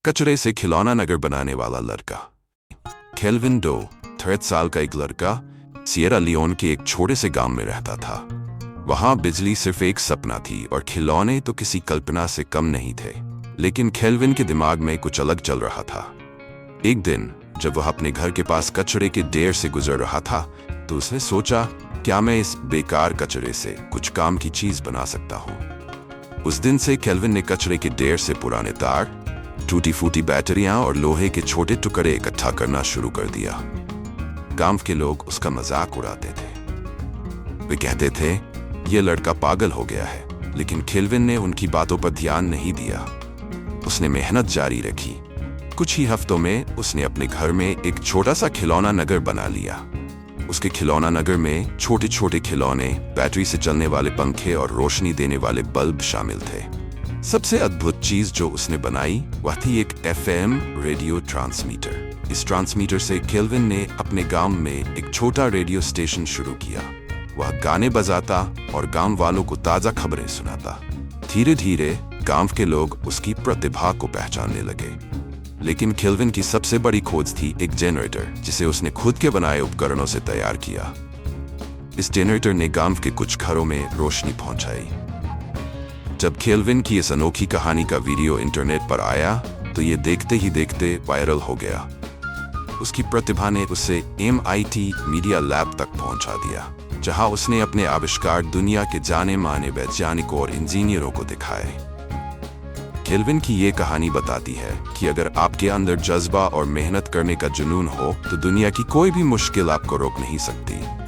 कचरे से खिलौना नगर बनाने वाला लड़का। केल्विन डो 13 साल का एक लड़का सिएरा लियोन के एक छोटे से गांव में रहता था। वहां बिजली सिर्फ एक सपना थी और खिलौने तो किसी कल्पना से कम नहीं थे। लेकिन केल्विन के दिमाग में कुछ अलग चल रहा था। एक दिन जब वह अपने घर के पास कचरे के ढेर से गुजर रहा था तो उसने सोचा, क्या मैं इस बेकार कचरे से कुछ काम की चीज बना सकता हूँ। उस दिन से केल्विन ने कचरे के ढेर से पुराने तार, टूटी फूटी बैटरियां और लोहे के छोटे टुकड़े इकट्ठा करना शुरू कर दिया। गांव के लोग उसका मजाक उड़ाते थे। वे कहते थे, ये लड़का पागल हो गया है। लेकिन केल्विन ने उनकी बातों पर ध्यान नहीं दिया। उसने मेहनत जारी रखी। कुछ ही हफ्तों में उसने अपने घर में एक छोटा सा खिलौना नगर बना लिया। उसके खिलौना नगर में छोटे छोटे खिलौने, बैटरी से चलने वाले पंखे और रोशनी देने वाले बल्ब शामिल थे। सबसे अद्भुत चीज जो उसने बनाई वह थी एक FM रेडियो ट्रांसमीटर। इस ट्रांसमीटर से केल्विन ने अपने गांव में एक छोटा रेडियो स्टेशन शुरू किया। वह गाने बजाता और गांव वालों को ताजा खबरें सुनाता। धीरे धीरे गांव के लोग उसकी प्रतिभा को पहचानने लगे। लेकिन केल्विन की सबसे बड़ी खोज थी एक जनरेटर, जिसे उसने खुद के बनाए उपकरणों से तैयार किया। इस जनरेटर ने गांव के कुछ घरों में रोशनी पहुंचाई। जब केल्विन की इस अनोखी कहानी का वीडियो इंटरनेट पर आया तो ये देखते ही देखते वायरल हो गया। उसकी प्रतिभा ने उसे MIT मीडिया लैब तक पहुंचा दिया, जहां उसने अपने आविष्कार दुनिया के जाने माने वैज्ञानिकों और इंजीनियरों को दिखाए। केल्विन की ये कहानी बताती है कि अगर आपके अंदर जज्बा और मेहनत करने का जुनून हो तो दुनिया की कोई भी मुश्किल आपको रोक नहीं सकती।